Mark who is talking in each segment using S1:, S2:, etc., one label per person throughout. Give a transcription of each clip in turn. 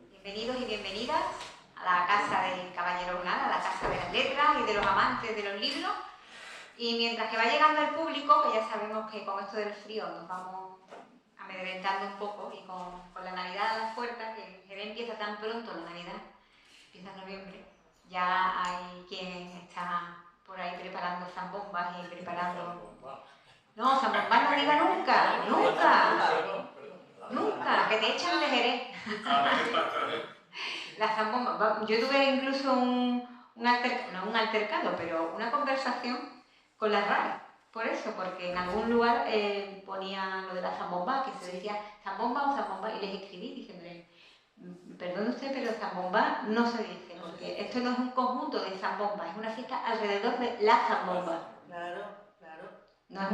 S1: Bienvenidos y bienvenidas a la casa del Caballero Bonal, a la casa de las letras y de los amantes de los libros. Y mientras que va llegando el público, que ya sabemos que con esto del frío nos vamos amedrentando un poco, y con la Navidad a las puertas, que en Jerez empieza tan pronto la Navidad, empieza en noviembre, ya hay quien está por ahí preparando zambombas y preparando... No, zambombas no diga nunca, nunca, nunca, que te echan de Jerez. La zambomba. Yo tuve incluso un altercado, pero una conversación con la RAE. Por eso, porque en algún lugar ponían lo de la zambomba, que se decía zambomba o zambomba, y les escribí diciéndole, perdone usted, pero zambomba no se dice, porque esto no es un conjunto de zambombas, es una fiesta alrededor de la zambomba.
S2: Claro, claro.
S1: No es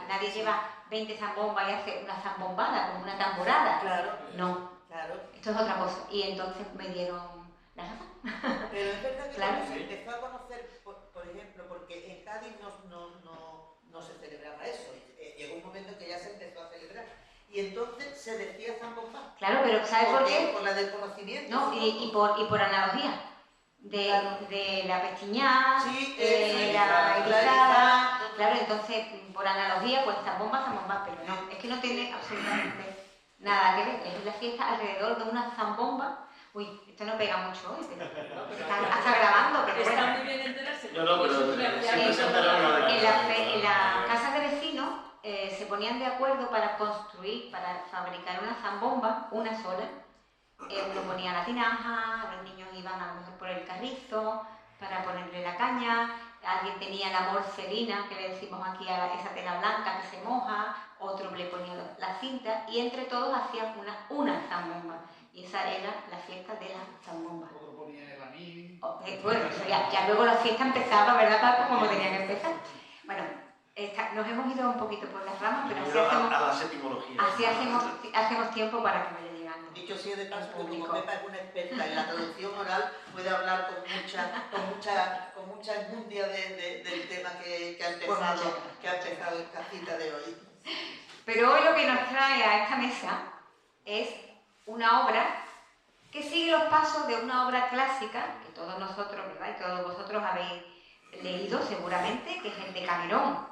S1: nadie lleva 20 zambombas y hace una zambombada, como una tamborada.
S2: Claro.
S1: No.
S2: Claro.
S1: Esto es otra cosa. Y entonces me dieron la razón.
S2: Pero es verdad que
S1: claro.
S2: se empezó a conocer, por ejemplo, porque en Cádiz no se celebraba eso. Llegó un momento que ya se empezó a celebrar. Y entonces se decía zambomba.
S1: Claro, pero ¿sabes por qué?
S2: Por la desconocimiento.
S1: No, y por analogía. De la pestiñada,
S2: sí,
S1: la erizada. Claro, entonces, por analogía, pues zambomba, pero no, es que no tiene absolutamente nada que ver. Es la fiesta alrededor de una zambomba. Uy, esto no pega mucho hoy, pero está grabando, pero
S3: está
S1: bueno.
S3: muy bien enterarse.
S4: No, pero siempre se enteraron
S1: en las casas de vecinos se ponían de acuerdo para fabricar una zambomba, una sola. Uno ponía la tinaja, los niños iban a lo mejor por el carrizo para ponerle la caña, alguien tenía la morcelina, que le decimos aquí a esa tela blanca que se moja, otro le ponía la cinta, y entre todos hacían una zambomba. Y esa era la fiesta de la zambomba.
S5: Otro ponía el anís.
S1: Bueno, ya luego la fiesta empezaba, ¿verdad, Paco? Como tenía que empezar. Bueno, nos hemos ido un poquito por las ramas, pero así hacemos tiempo para que vaya llegando.
S2: Dicho sea de paso, que como Pepa es una experta en la traducción oral, puede hablar con mucha enjundia del tema que ha empezado esta cita de hoy.
S1: Pero hoy lo que nos trae a esta mesa es una obra que sigue los pasos de una obra clásica, que todos nosotros, ¿verdad? Y todos vosotros habéis leído seguramente, que es el Decamerón.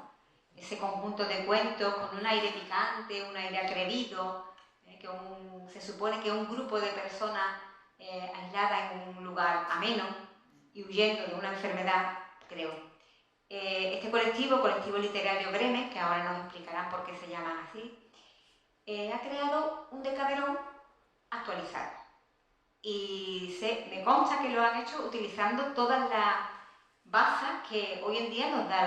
S1: Ese conjunto de cuentos con un aire picante, un aire atrevido, se supone que un grupo de personas aisladas en un lugar ameno y huyendo de una enfermedad, creo. Este colectivo literario Bremen, que ahora nos explicarán por qué se llaman así, ha creado un Decamerón actualizado. Y me consta que lo han hecho utilizando todas las bazas que hoy en día nos da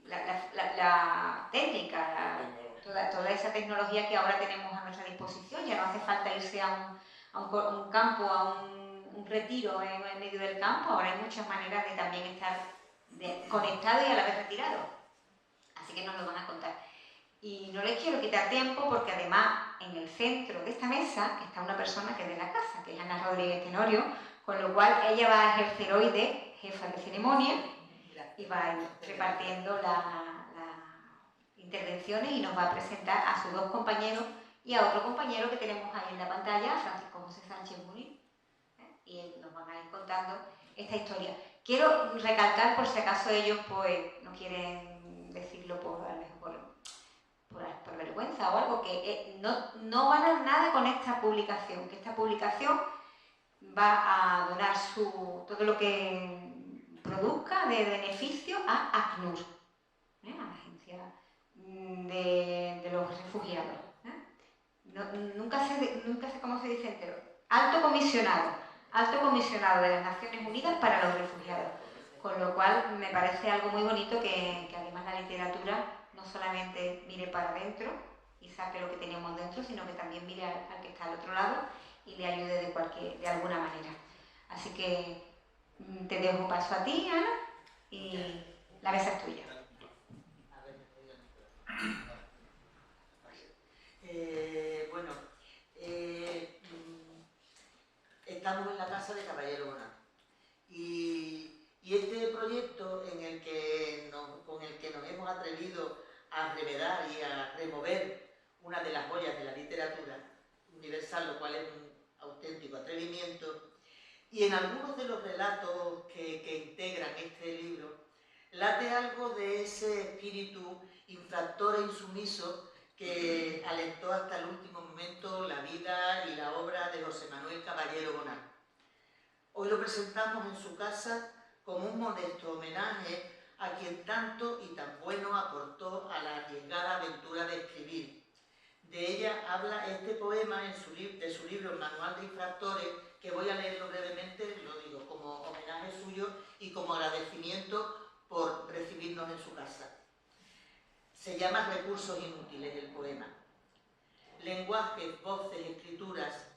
S1: la técnica, toda esa tecnología que ahora tenemos a nuestra disposición. Ya no hace falta irse a un campo, a un retiro en medio del campo. Ahora hay muchas maneras de también estar conectado y a la vez retirado. Así que nos lo van a contar. Y no les quiero quitar tiempo porque además en el centro de esta mesa está una persona que es de la casa, que es Ana Rodríguez Tenorio, con lo cual ella va a ejercer hoy de jefa de ceremonia y va a ir repartiendo las intervenciones y nos va a presentar a sus dos compañeros y a otro compañero que tenemos ahí en la pantalla, Francisco José Sánchez Muní, y nos van a ir contando esta historia. Quiero recalcar, por si acaso ellos pues no quieren decirlo por vergüenza o algo, que no ganan nada con esta publicación, que esta publicación va a donar todo lo que produzca de beneficio a ACNUR, a la agencia de los refugiados. Nunca sé cómo se dice entero. Alto comisionado de las Naciones Unidas para los Refugiados. Con lo cual me parece algo muy bonito que además la literatura no solamente mire para adentro y saque lo que tenemos dentro, sino que también mire al que está al otro lado y le ayude de alguna manera. Así que te dejo paso a ti, Ana, y la mesa es tuya.
S2: Estamos en la casa de Caballero Bonal y este proyecto con el que nos hemos atrevido a revelar y a remover una de las joyas de la literatura universal expresar, lo cual es un auténtico atrevimiento. Y en algunos de los relatos que integran este libro, late algo de ese espíritu infractor e insumiso que alentó hasta el último momento la vida y la obra de José Manuel Caballero Bonal. Hoy lo presentamos en su casa como un modesto homenaje a quien tanto y tan bueno aportó a la arriesgada aventura de escribir. De ella habla este poema de su libro Manual de Infractores, que voy a leerlo brevemente, lo digo, como homenaje suyo y como agradecimiento por recibirnos en su casa. Se llama Recursos inútiles el poema. Lenguajes, voces, escrituras,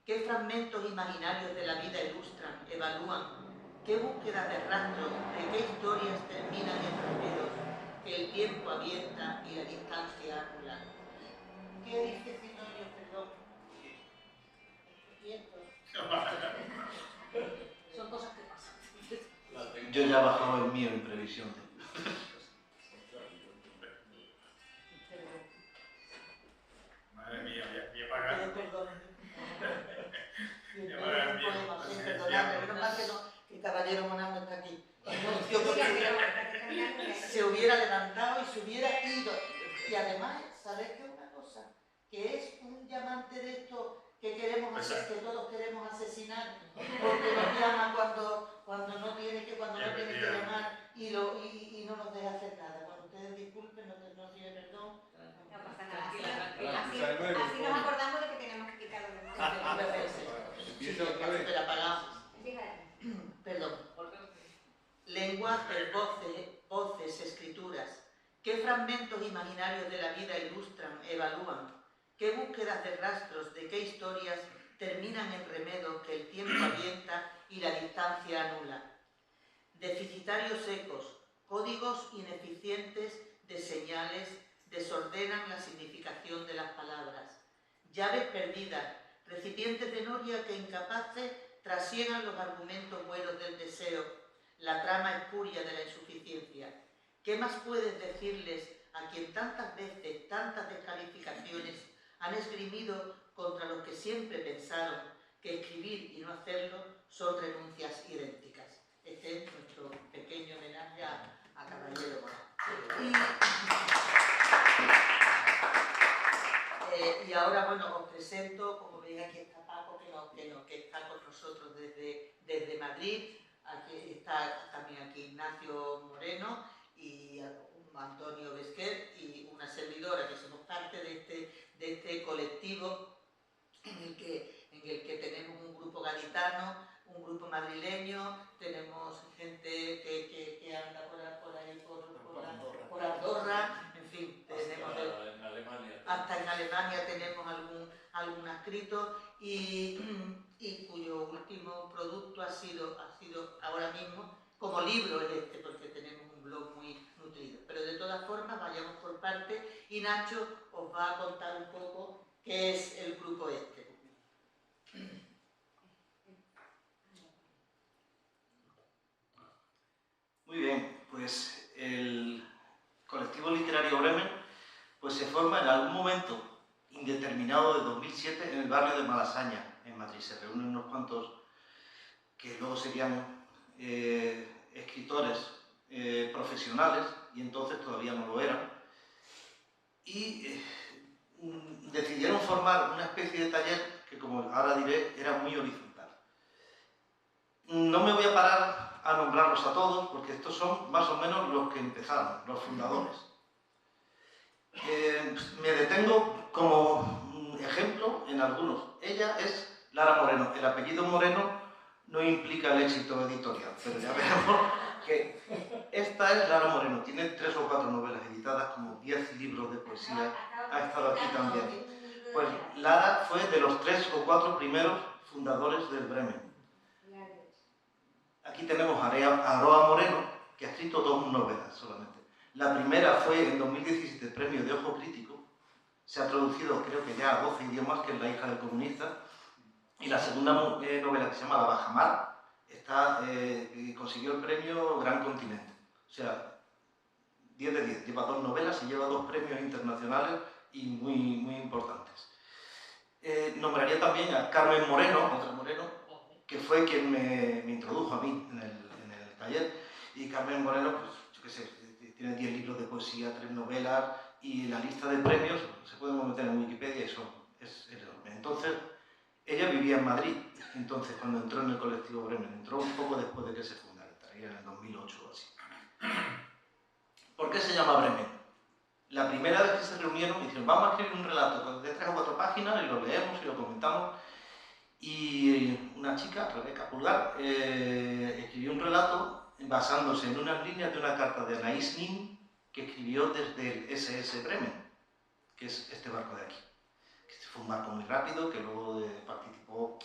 S2: ¿qué fragmentos imaginarios de la vida ilustran, evalúan? ¿Qué búsquedas de rastro, de qué historias terminan en remedos que el tiempo avienta y la distancia anula? ¿Qué dice Cinoño, perdón?
S3: Son cosas que pasan.
S5: Yo ya he bajado el mío en previsión.
S4: Madre mía, voy a pagar.
S2: Perdonadme, menos mal que el caballero Bonal no está aquí. Se hubiera levantado y se hubiera ido. Y además, ¿sabéis qué es una cosa? Que es un llamante de esto que queremos hacer, que todos queremos asesinar, porque nos llama cuando no tiene que llamar y no nos deja hacer nada. Cuando ustedes disculpen, no tiene perdón.
S1: No pasa nada. Así nos acordamos de que tenemos que quitar los demás.
S4: Empieza otra vez.
S2: Pero apagamos. Perdón. Lenguajes, voces, escrituras. ¿Qué fragmentos imaginarios de la vida ilustran, evalúan? ¿Qué búsquedas de rastros, de qué historias terminan en remedos que el tiempo avienta y la distancia anula? Deficitarios ecos, códigos ineficientes de señales desordenan la significación de las palabras. Llaves perdidas, recipientes de noria que incapaces trasiegan los argumentos buenos del deseo, la trama espuria de la insuficiencia. ¿Qué más puedes decirles a quien tantas veces, tantas descalificaciones han esgrimido contra los que siempre pensaron que escribir y no hacerlo son renuncias idénticas? Este es nuestro pequeño homenaje a Caballero Bonal. Y ahora, bueno, os presento, como veis, aquí está Paco, que está con nosotros desde Madrid. Aquí está también aquí Ignacio Moreno y Antonio Besquer y una servidora, que somos parte de este colectivo en el que tenemos un grupo gaditano, un grupo madrileño, tenemos gente que anda por ahí, por Andorra, en fin, tenemos hasta en Alemania tenemos algún adscrito y cuyo último producto ha sido ahora mismo, como libro es este, porque tenemos un blog muy nutrido. Pero de todas formas, vayamos por parte y Nacho os va a contar un poco qué es el grupo este.
S5: Muy bien, pues el colectivo literario Bremen pues se forma en algún momento indeterminado de 2007 en el barrio de Malasaña, en Madrid. Se reúnen unos cuantos que luego serían escritores profesionales, y entonces todavía no lo eran, y decidieron formar una especie de taller que, como ahora diré, era muy horizontal. No me voy a parar a nombrarlos a todos, porque estos son más o menos los que empezaron, los fundadores. Me detengo como ejemplo en algunos. Ella es Lara Moreno. El apellido Moreno no implica el éxito editorial, pero ya veremos que esta es Lara Moreno. Tiene 3 o 4 novelas editadas, como 10 libros de poesía. Ha estado aquí también. Pues Lara fue de los 3 o 4 primeros fundadores del Bremen. Aquí tenemos a Aroa Moreno, que ha escrito 2 novelas solamente. La primera fue en 2017 el premio de Ojo Crítico. Se ha traducido, creo que ya a 12 idiomas, que es La hija del comunista. Y la segunda novela, que se llama La Bajamar, consiguió el premio Gran Continente. O sea, 10 de 10. Lleva 2 novelas y lleva 2 premios internacionales y muy importantes. Nombraría también a Carmen Moreno, otra Moreno, que fue quien me introdujo a mí en el taller. Y Carmen Moreno, pues yo qué sé, tiene 10 libros de poesía, 3 novelas, y la lista de premios se puede meter en Wikipedia y eso es enorme. Entonces, ella vivía en Madrid, entonces cuando entró en el colectivo Bremen, entró un poco después de que se fundara, estaría en el 2008 o así. ¿Por qué se llama Bremen? La primera vez que se reunieron me dijeron, vamos a escribir un relato de 3 o 4 páginas y lo leemos y lo comentamos. Y una chica, Rebeca Pulgar, escribió un relato basándose en unas líneas de una carta de Anaïs Nin que escribió desde el SS Bremen, que es este barco de aquí. Que fue un barco muy rápido, que luego participó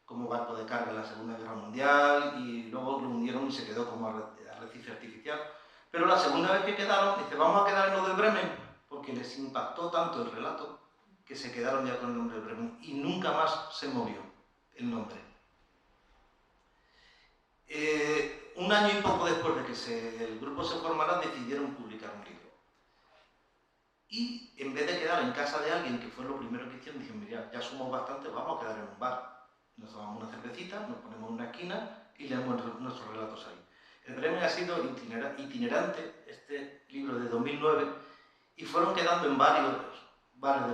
S5: como barco de carga en la Segunda Guerra Mundial y luego lo hundieron y se quedó como arrecife artificial. Pero la segunda vez que quedaron, dice, vamos a quedar en lo del Bremen, porque les impactó tanto el relato que se quedaron ya con el nombre de Bremen y nunca más se movió el nombre. Un año y poco después de que el grupo se formara, decidieron publicar un libro. Y en vez de quedar en casa de alguien, que fue lo primero que hicieron, dijeron, mira, ya somos bastantes, vamos a quedar en un bar. Nos tomamos una cervecita, nos ponemos en una esquina y leemos nuestros relatos ahí. El Bremen ha sido itinerante, este libro de 2009, y fueron quedando en varios bares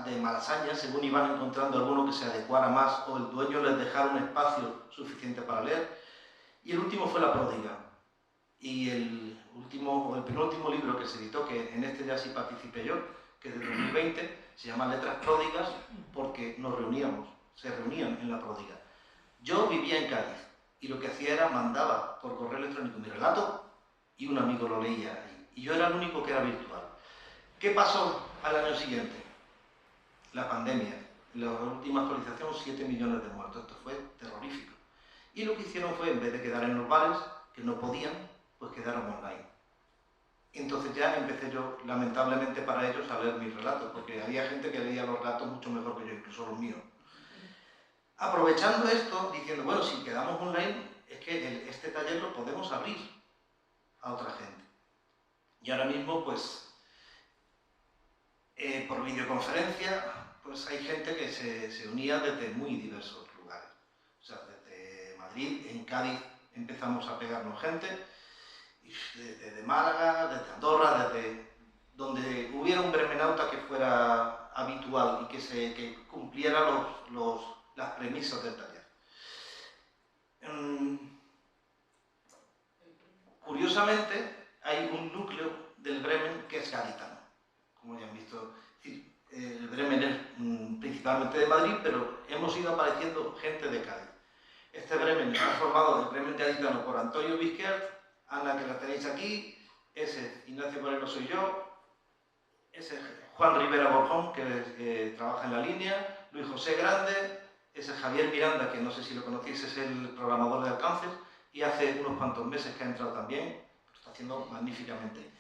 S5: de Malasaña, según iban encontrando alguno que se adecuara más o el dueño les dejara un espacio suficiente para leer. Y el último fue La Pródiga. Y el penúltimo libro que se editó, que en este ya sí participé yo, que es de 2020, se llama Letras Pródigas, porque se reunían en La Pródiga. Yo vivía en Cádiz y lo que hacía era mandaba por correo electrónico mi relato y un amigo lo leía ahí. Y yo era el único que era virtual. ¿Qué pasó al año siguiente? La pandemia. La última actualización, 7 millones de muertos. Esto fue terrorífico. Y lo que hicieron fue, en vez de quedar en los bares, que no podían, pues quedaron online. Entonces ya empecé yo, lamentablemente para ellos, a leer mis relatos, porque había gente que leía los relatos mucho mejor que yo, incluso los míos. Aprovechando esto, diciendo, bueno, si quedamos online, es que este taller lo podemos abrir a otra gente. Y ahora mismo, pues, por videoconferencia, pues hay gente que se unía desde muy diversos lugares. O sea, desde Madrid, en Cádiz empezamos a pegarnos gente, desde Málaga, desde Andorra, desde donde hubiera un bremenauta que fuera habitual y que cumpliera las premisas del taller. Curiosamente, hay un núcleo del Bremen que es gaditano, como ya han visto. El Bremen es principalmente de Madrid, pero hemos ido apareciendo gente de Cádiz. Este Bremen está formado del Bremen gaditano por Antonio Vizquert, Ana, que la tenéis aquí, ese Ignacio Moreno soy yo, ese Juan Rivera Borjón, que trabaja en la línea, Luis José Grande, ese Javier Miranda, que no sé si lo conocéis, es el programador de Alcances, y hace unos cuantos meses que ha entrado también, lo está haciendo magníficamente.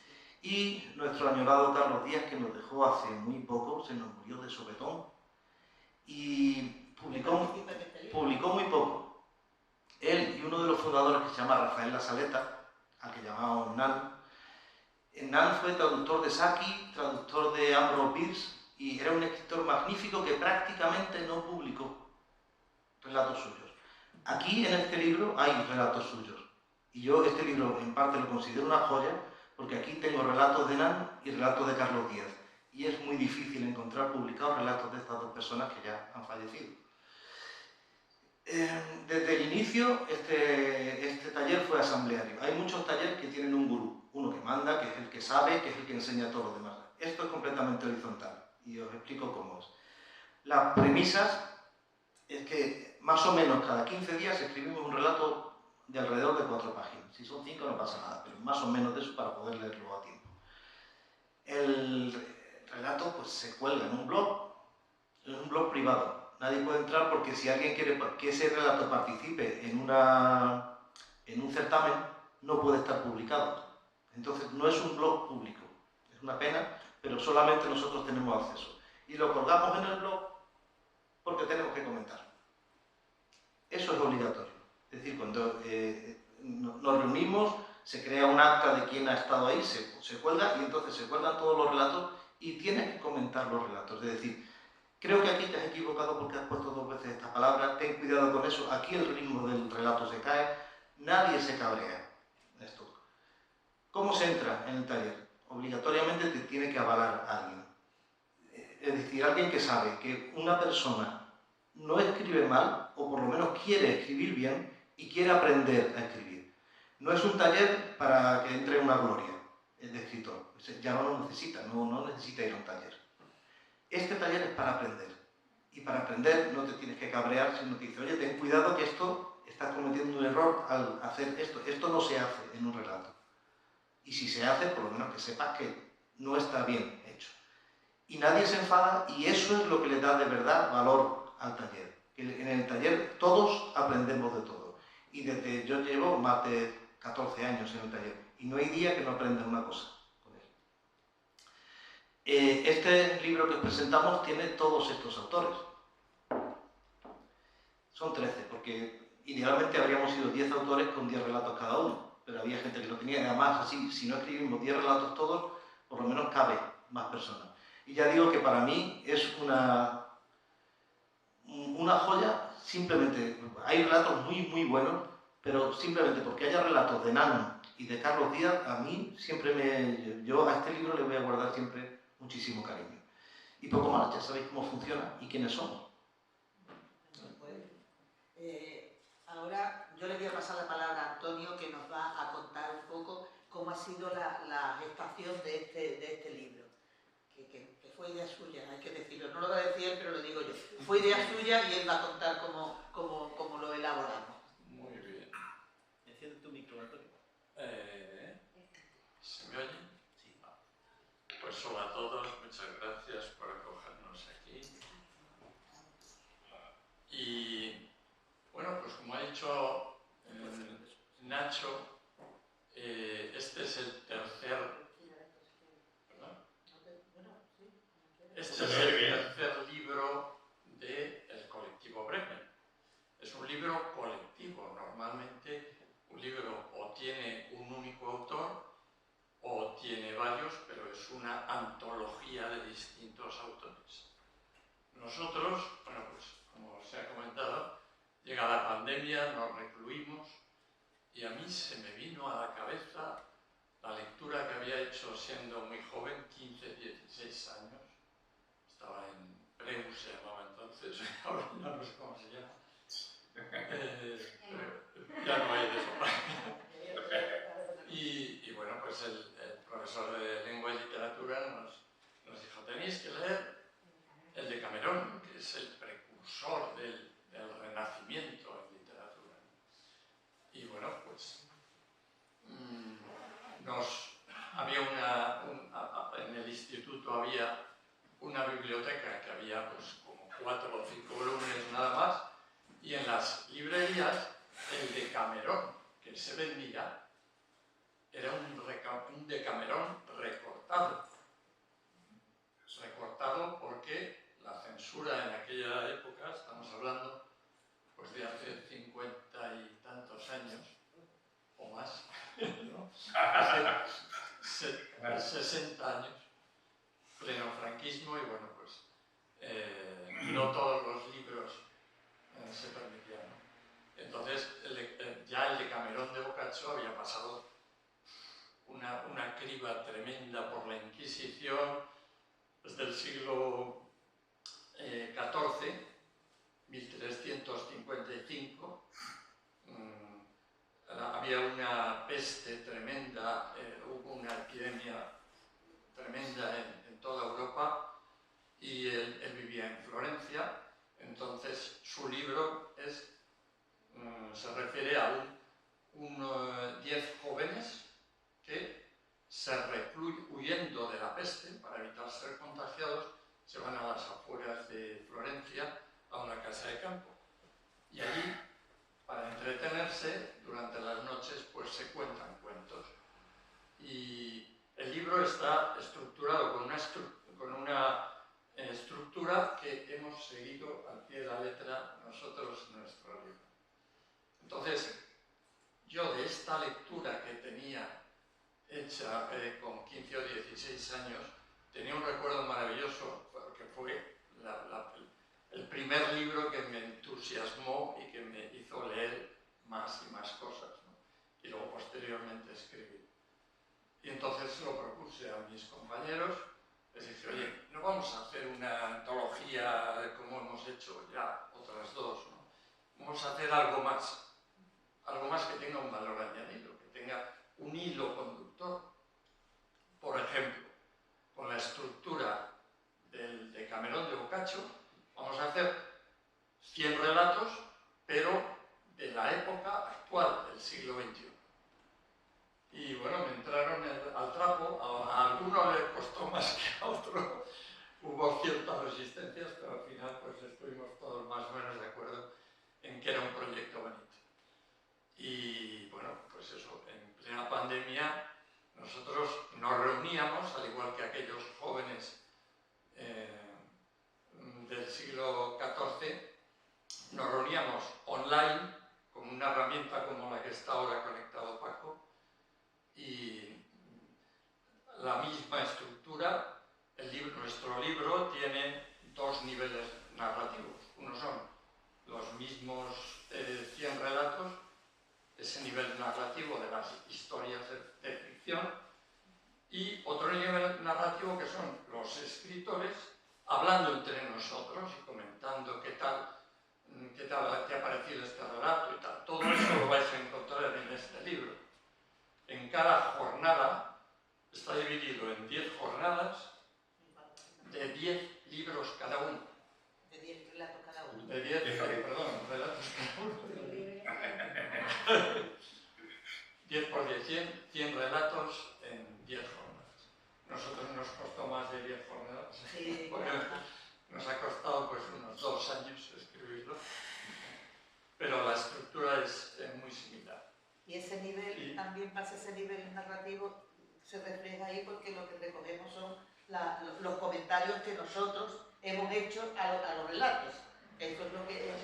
S5: Y nuestro añorado Carlos Díaz, que nos dejó hace muy poco, se nos murió de sopetón, y publicó muy poco. Él y uno de los fundadores, que se llama Rafael La Saleta, al que llamábamos Nan. Nan fue traductor de Saki, traductor de Ambrose Bierce, y era un escritor magnífico que prácticamente no publicó relatos suyos. Aquí en este libro hay relatos suyos, y yo este libro en parte lo considero una joya, porque aquí tengo relatos de Nan y relatos de Carlos Díaz, y es muy difícil encontrar publicados relatos de estas dos personas que ya han fallecido. Desde el inicio, este taller fue asambleario. Hay muchos talleres que tienen un gurú, uno que manda, que es el que sabe, que es el que enseña a todos los demás. Esto es completamente horizontal, y os explico cómo es. Las premisas es que más o menos cada 15 días escribimos un relato de alrededor de 4 páginas. Si son 5 no pasa nada, pero más o menos de eso para poder leerlo a tiempo. El relato pues, se cuelga en un blog privado. Nadie puede entrar porque si alguien quiere que ese relato participe en un certamen, no puede estar publicado. Entonces no es un blog público. Es una pena, pero solamente nosotros tenemos acceso. Y lo colgamos en el blog porque tenemos que comentar. Eso es obligatorio. Es decir, cuando nos reunimos, se crea un acta de quién ha estado ahí, se cuelga y entonces se cuelgan todos los relatos y tienes que comentar los relatos. Es decir, Creo que aquí te has equivocado porque has puesto 2 veces esta palabra, ten cuidado con eso, aquí el ritmo del relato se cae, nadie se cabrea. Esto. ¿Cómo se entra en el taller? Obligatoriamente te tiene que avalar alguien. Es decir, alguien que sabe que una persona no escribe mal, o por lo menos quiere escribir bien, y quiere aprender a escribir. No es un taller para que entre una gloria de escritor, ya no lo necesita, no necesita ir a un taller. Este taller es para aprender, y para aprender no te tienes que cabrear, sino te dice, oye, ten cuidado que esto, estás cometiendo un error al hacer esto no se hace en un relato. Y si se hace, por lo menos que sepas que no está bien hecho. Y nadie se enfada, y eso es lo que le da de verdad valor al taller. En el taller todos aprendemos de todo. Y yo llevo más de 14 años en el taller, y no hay día que no aprenda una cosa con él. Este libro que os presentamos tiene todos estos autores. Son 13, porque idealmente habríamos sido 10 autores con 10 relatos cada uno, pero había gente que lo tenía, y además así, si no escribimos 10 relatos todos, por lo menos cabe más personas. Y ya digo que para mí es una joya, simplemente, hay relatos muy buenos, pero simplemente porque haya relatos de Nano y de Carlos Díaz, a mí siempre yo a este libro le voy a guardar siempre muchísimo cariño. Y poco más, ya sabéis cómo funciona y quiénes somos.
S2: Ahora yo le voy a pasar la palabra a Antonio, que nos va a contar un poco cómo ha sido la gestación de este libro, que fue idea suya, hay que decirlo, no lo va a decir él, pero lo digo yo. Fue idea suya y él va a contar cómo lo elaboramos.
S6: Muy bien.
S2: Enciende tu micro, Antonio.
S6: ¿Se me oye? Sí. Pues hola a todos, muchas gracias por acogernos aquí. Y bueno, pues como ha dicho Nacho, este es el tercer libro del colectivo Bremen. Es un libro colectivo. Normalmente un libro o tiene un único autor o tiene varios, pero es una antología de distintos autores. Nosotros, bueno, pues como se ha comentado, llega la pandemia, nos recluimos y a mí se me vino a la cabeza la lectura que había hecho siendo muy joven, 15, 16 años. Estaba en Preu, se llamaba entonces, ahora ya no sé cómo se llama. Ya no hay de eso. Y bueno, pues el profesor de lengua y literatura nos dijo, tenéis que leer el Decamerón, que es el precursor del Renacimiento en literatura. Y bueno, pues en el instituto había una biblioteca que había pues como 4 o 5 volúmenes nada más, y en las librerías el Decamerón que se vendía era un Decamerón recortado. Recortado porque la censura en aquella época, estamos hablando pues de hace 50 y tantos años o más, ¿no? Hace 60 años, pleno franquismo, y bueno, pues no todos los libros se permitían, ¿no? Entonces ya el Decamerón de Boccaccio había pasado una criba tremenda por la Inquisición desde el siglo XIV, 1355. Había una peste tremenda, hubo una epidemia tremenda en toda Europa, y él vivía en Florencia. Entonces su libro se refiere a 10 jóvenes que se recluyen, huyendo de la peste para evitar ser contagiados, se van a las afueras de Florencia a una casa de campo, y allí, para entretenerse durante las noches, pues se cuentan cuentos. Y el libro está estructurado con una estructura que hemos seguido al pie de la letra nosotros en nuestro libro. Entonces, yo de esta lectura que tenía hecha con 15 o 16 años, tenía un recuerdo maravilloso, porque fue el primer libro que me entusiasmó y que me hizo leer más y más cosas, ¿no? Y luego posteriormente escribir. Y entonces lo propuse a mis compañeros, les dije, oye, no vamos a hacer una antología como hemos hecho ya otras dos, ¿no? Vamos a hacer algo más que tenga un valor añadido, que tenga un hilo conductor. Por ejemplo, con la estructura del Decamerón de Boccaccio, vamos a hacer 100 relatos, pero de la época actual, del siglo XXI. Y bueno, me entraron al trapo, a alguno le costó más que a otro, hubo ciertas resistencias, pero al final pues estuvimos todos más o menos de acuerdo en que era un proyecto bonito. Y bueno, pues eso, en plena pandemia nosotros nos reuníamos, al igual que aquellos jóvenes del siglo XIV, nos reuníamos online con una herramienta como la que está ahora conectado Paco, y la misma estructura. Nuestro libro tiene dos niveles narrativos. Uno son los mismos 100 relatos, ese nivel narrativo de las historias de ficción, y otro nivel narrativo que son los escritores hablando entre nosotros y comentando qué tal te ha parecido este relato y tal. Todo eso lo vais a encontrar en este libro. En cada jornada está dividido en 10 jornadas de 10 libros cada uno.
S2: De 10 relatos cada uno.
S6: De 10, perdón, relatos cada uno. 10 por 10, 100 relatos en 10 jornadas. Nosotros nos costó más de 10 jornadas,
S2: Sí,
S6: porque nos ha costado pues unos 2 años escribirlo, pero la estructura es muy similar.
S2: Y ese nivel, también pasa ese nivel narrativo, se refleja ahí porque lo que recogemos son los comentarios que nosotros hemos hecho a los relatos. Eso es lo que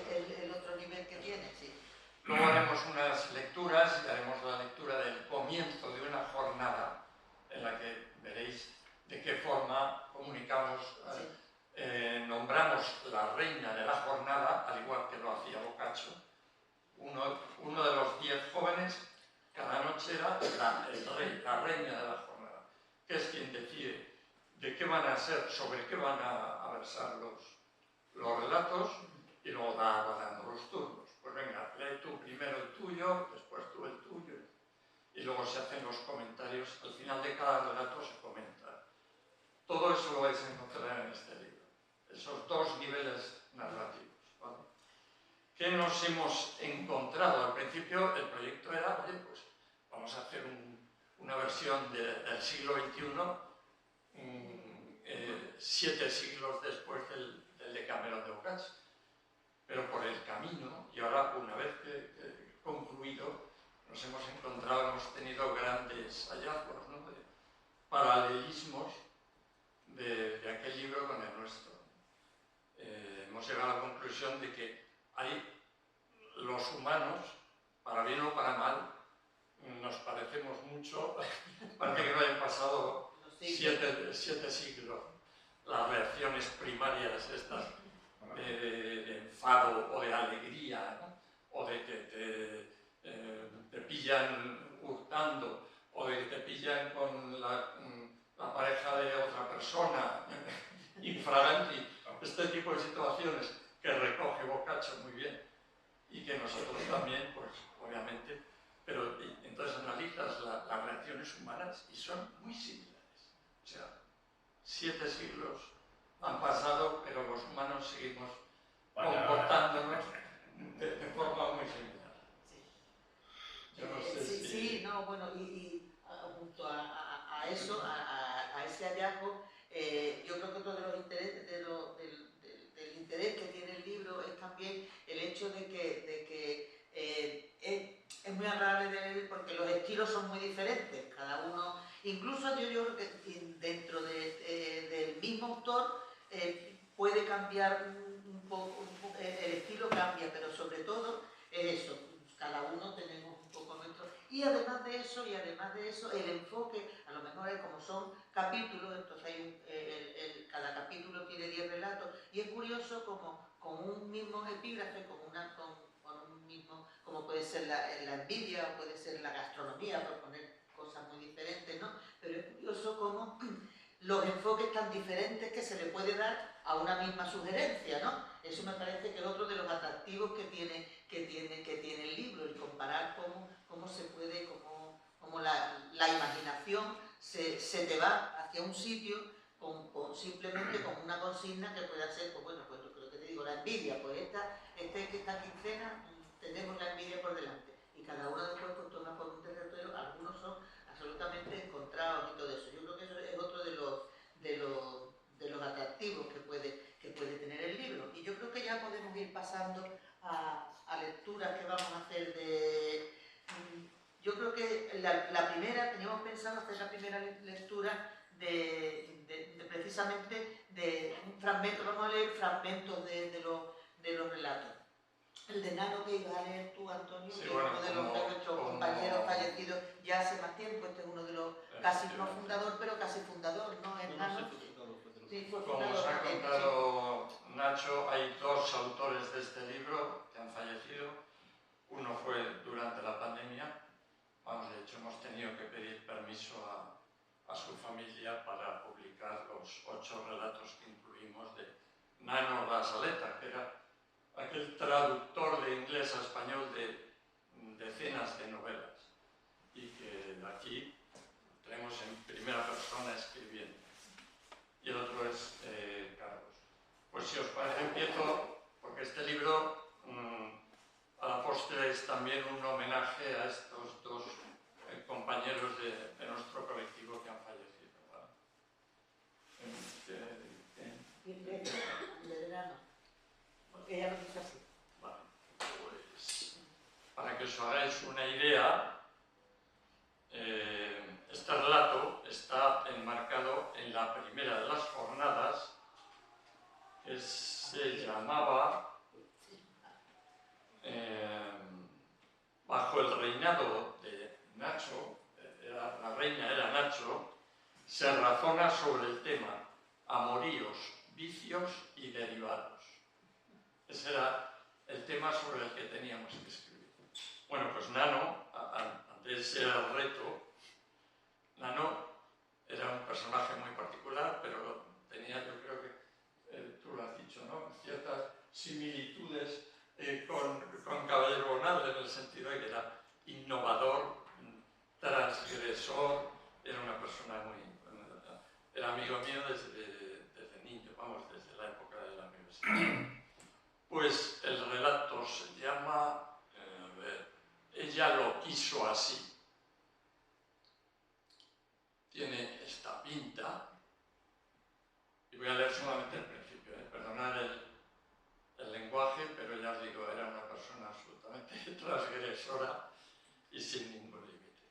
S2: el otro nivel que tiene, sí.
S6: Luego haremos unas lecturas y haremos la lectura del comienzo de una jornada en la que veréis de qué forma comunicamos, nombramos la reina de la jornada, al igual que lo hacía Boccaccio. Uno de los 10 jóvenes cada noche era la reina de la jornada, que es quien decide de qué van a ser, sobre qué van a versar los relatos, y luego va dando los turnos. Pues venga, lee tú primero el tuyo, después tú el tuyo, y luego se hacen los comentarios. Al final de cada relato se comenta. Todo eso lo vais a encontrar en este libro, esos dos niveles narrativos, ¿vale? ¿Qué nos hemos encontrado? Al principio el proyecto era, oye, pues vamos a hacer una versión del siglo XXI, 7 siglos después del Decamerón de Boccaccio. Pero por el camino, y ahora una vez que concluido, nos hemos encontrado, hemos tenido grandes hallazgos, ¿no? De paralelismos de aquel libro con el nuestro. Hemos llegado a la conclusión de que los humanos, para bien o para mal, nos parecemos mucho, parece que no hayan pasado 7 siglos. Las reacciones primarias estas de enfado o de alegría, ¿no? O de que te pillan hurtando, o de que te pillan con la pareja de otra persona, infraganti, este tipo de situaciones que recoge Boccaccio muy bien y que nosotros también, pues obviamente, pero entonces analizas las reacciones humanas y son muy similares. O sea, 7 siglos han pasado, pero los humanos seguimos comportándonos de forma muy similar. Yo no sé si...
S2: Sí, no, bueno, y junto a eso, a ese hallazgo, yo creo que otro de los intereses, del interés que tiene el libro es también el hecho de que es muy agradable de leer porque los estilos son muy diferentes, cada uno, incluso yo creo que dentro del mismo autor puede cambiar un poco, el estilo cambia, pero sobre todo es eso, cada uno tenemos un poco nuestro, y además de eso, el enfoque, a lo mejor es como son capítulos, entonces hay cada capítulo tiene 10 relatos, y es curioso como con un mismo epígrafe, con un mismo, como puede ser la envidia o puede ser la gastronomía, por poner cosas muy diferentes, ¿no? Pero es curioso como los enfoques tan diferentes que se le puede dar a una misma sugerencia, ¿no? Eso me parece que es otro de los atractivos que tiene el libro, el comparar cómo se puede, cómo la imaginación se te va hacia un sitio simplemente con una consigna que pueda ser, pues bueno, pues lo que te digo, la envidia, pues esta quincena tenemos la envidia por delante, y cada uno después pues toma por un territorio, algunos son absolutamente encontrados y todo eso. Yo creo que eso es otro de los atractivos que puede tener el libro. Y yo creo que ya podemos ir pasando a lecturas que vamos a hacer de... Yo creo que la primera, teníamos pensado hacer la primera lectura precisamente de un fragmento, vamos a leer fragmentos de los relatos. El de Nano que ibas a leer tú, Antonio,
S6: Sí,
S2: que es
S6: bueno,
S2: uno de nuestros compañeros fallecidos ya hace más tiempo. Este es uno de los, casi no fundador, pero casi fundador, ¿no? Es Nano. Sí, fue
S6: Como
S2: fundador
S6: os ha
S2: también,
S6: contado Nacho, hay dos autores de este libro que han fallecido. Uno fue durante la pandemia. Vamos, de hecho, hemos tenido que pedir permiso a su familia para publicar los 8 relatos que incluimos de Nano Gasaleta, que era aquel traductor de inglés a español de decenas de novelas, y que aquí tenemos en primera persona escribiendo. Y el otro es Carlos. Pues si os parece, empiezo, porque este libro a la postre es también un homenaje a estos dos compañeros de nuestro colectivo que han fallecido, ¿vale?
S2: porque ella lo dice así.
S6: Vale, pues para que os hagáis una idea, este relato está enmarcado en la primera de las jornadas, que se llamaba bajo el reinado de Nacho, la reina era Nacho, se razona sobre el tema amoríos, vicios y derivados. Ese era el tema sobre el que teníamos que escribir. Bueno, pues Nano, ante ese reto, Nano era un personaje muy particular, pero tenía, yo creo que tú lo has dicho, ¿no?, ciertas similitudes con Caballero Bonald, en el sentido de que era innovador, transgresor, era una persona muy... Era amigo mío desde niño, vamos, desde la época de la universidad. Pues el relato se llama, Ella lo quiso así. Tiene esta pinta, y voy a leer solamente el principio, perdonad el lenguaje, pero ya os digo, era una persona absolutamente transgresora y sin ningún límite.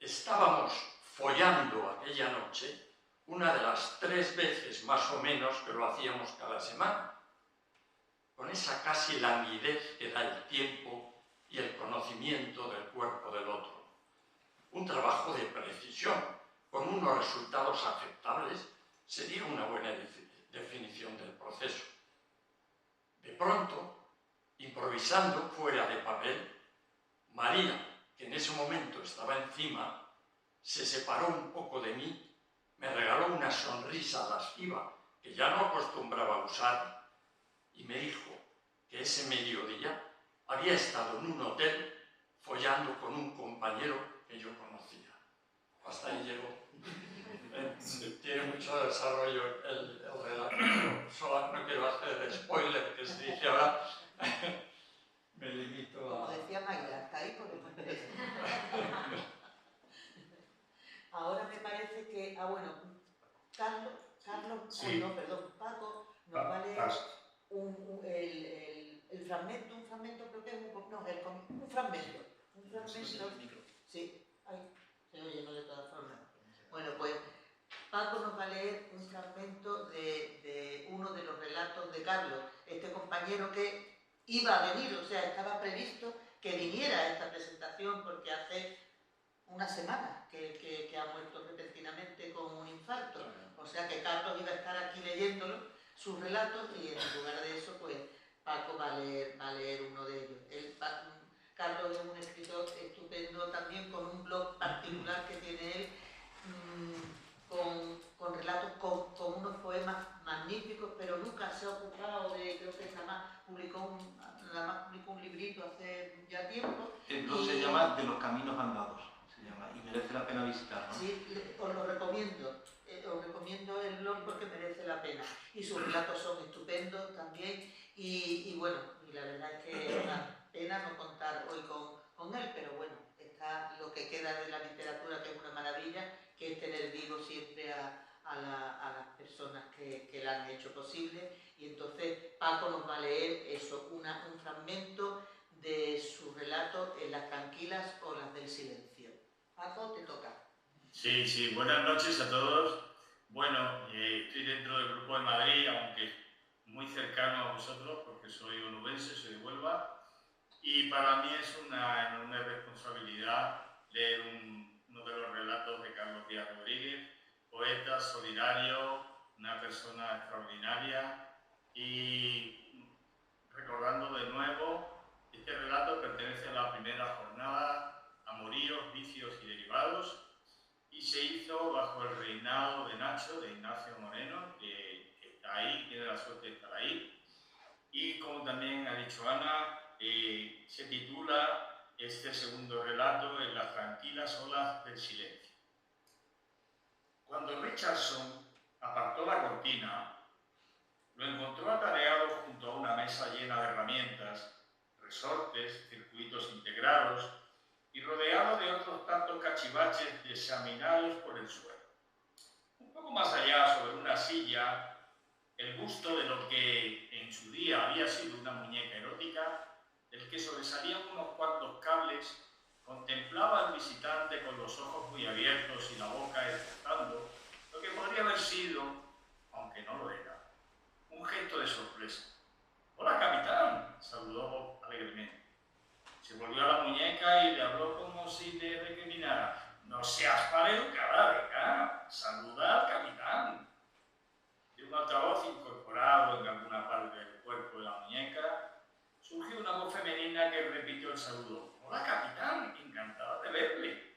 S6: Estábamos follando aquella noche, una de las 3 veces más o menos que lo hacíamos cada semana, con esa casi languidez que da el tiempo y el conocimiento del cuerpo del otro. Un trabajo de precisión, con unos resultados aceptables, sería una buena definición del proceso. De pronto, improvisando fuera de papel, María, que en ese momento estaba encima, se separó un poco de mí, me regaló una sonrisa lasciva que ya no acostumbraba a usar y me dijo que ese mediodía había estado en un hotel follando con un compañero que yo conocía. Hasta ahí llegó. Tiene mucho desarrollo el relato. Solo no quiero hacer spoiler, que se dice ahora. Me limito a...
S2: Como decía Mayra, hasta ahí podemos leer. Ahora me parece que... bueno, Carlos,
S4: Sí.
S2: no, perdón, Paco nos va a leer el fragmento, creo que es un fragmento. Sí, ay, se oye, no, de todas formas. Bueno, pues Paco nos va a leer un fragmento de uno de los relatos de Carlos, este compañero que iba a venir, o sea, estaba previsto que viniera a esta presentación porque hace una semana que ha muerto repentinamente con un infarto. O sea que Carlos iba a estar aquí leyéndolo, sus relatos, y en lugar de eso, pues Paco va a leer uno de ellos. Carlos es un escritor estupendo también, con un blog particular que tiene él, con relatos, con unos poemas magníficos, pero nunca se ha ocupado de, creo que nada más publicó un librito hace ya tiempo.
S5: El blog se llama De los Caminos Andados, se llama, y merece la pena visitarlo.
S2: Sí, os lo recomiendo. Os recomiendo el blog porque merece la pena. Y sus relatos son estupendos también. Y bueno, y la verdad es que es una pena no contar hoy con él, pero bueno, está lo que queda de la literatura, que es una maravilla, que es tener vivo siempre a las personas que la han hecho posible. Y entonces Paco nos va a leer eso, un fragmento de su relato En las tranquilas olas del silencio. Paco, te toca.
S4: Sí, buenas noches a todos. Bueno, estoy dentro del Grupo de Madrid, aunque muy cercano a vosotros, porque soy onubense, soy de Huelva, y para mí es una enorme responsabilidad leer uno de los relatos de Carlos Díaz Rodríguez, poeta, solidario, una persona extraordinaria, y recordando de nuevo, este relato pertenece a la primera jornada Amoríos, Vicios y Derivados, y se hizo bajo el reinado de Nacho, de Ignacio Moreno, que está ahí, tiene la suerte de estar ahí. Y como también ha dicho Ana, se titula este segundo relato En las tranquilas olas del silencio. Cuando Richardson apartó la cortina, lo encontró atareado junto a una mesa llena de herramientas, resortes, circuitos integrados, y rodeado de otros tantos cachivaches diseminados por el suelo. Un poco más allá, sobre una silla, el busto de lo que en su día había sido una muñeca erótica, del que sobresalían unos cuantos cables, contemplaba al visitante con los ojos muy abiertos y la boca esbozando lo que podría haber sido, aunque no lo era, un gesto de sorpresa. «Hola, capitán», saludó alegremente. Se volvió a la muñeca y le habló como si le recriminara. «No seas maleducada, venga, saluda al capitán». De un altavoz incorporado en alguna parte del cuerpo de la muñeca, surgió una voz femenina que repitió el saludo. «Hola, capitán, encantada de verle».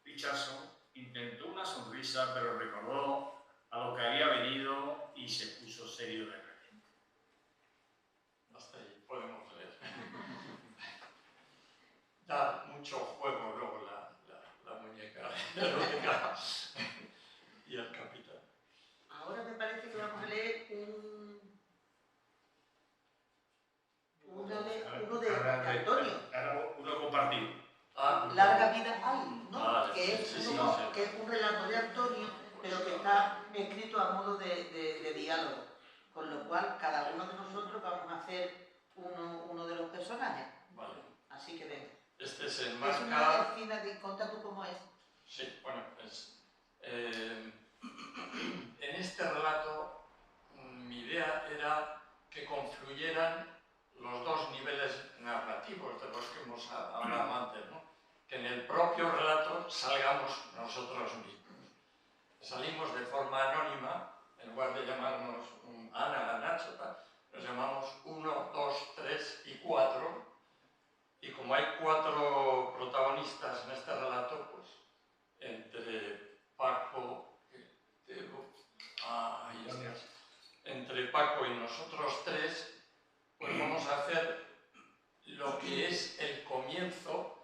S4: Richardson intentó una sonrisa, pero recordó a lo que había venido y se puso serio de repente.
S6: Hasta ahí podemos leer. Da mucho juego luego la muñeca erótica y el capitán.
S2: Ahora me parece que vamos a leer uno de Antonio.
S4: Uno compartido.
S2: Larga vida hay, ¿no? Que es
S6: sí,
S2: un relato de Antonio, pero que está escrito a modo de diálogo. Con lo cual, cada uno de nosotros vamos a hacer uno de los personajes.
S6: Vale.
S2: Así que venga.
S6: Este se
S2: Es
S6: enmarca...
S2: una delfina de... Conta tú cómo es.
S6: Sí, bueno, pues... en este relato, mi idea era que confluyeran los dos niveles narrativos de los que hemos hablado antes, ¿no? Que en el propio relato salgamos nosotros mismos. Salimos de forma anónima, en lugar de llamarnos Ana, Nacho, nos llamamos 1, 2, 3 y 4, y como hay 4 protagonistas en este relato, pues entre Paco, entre Paco y nosotros 3, pues vamos a hacer lo que es el comienzo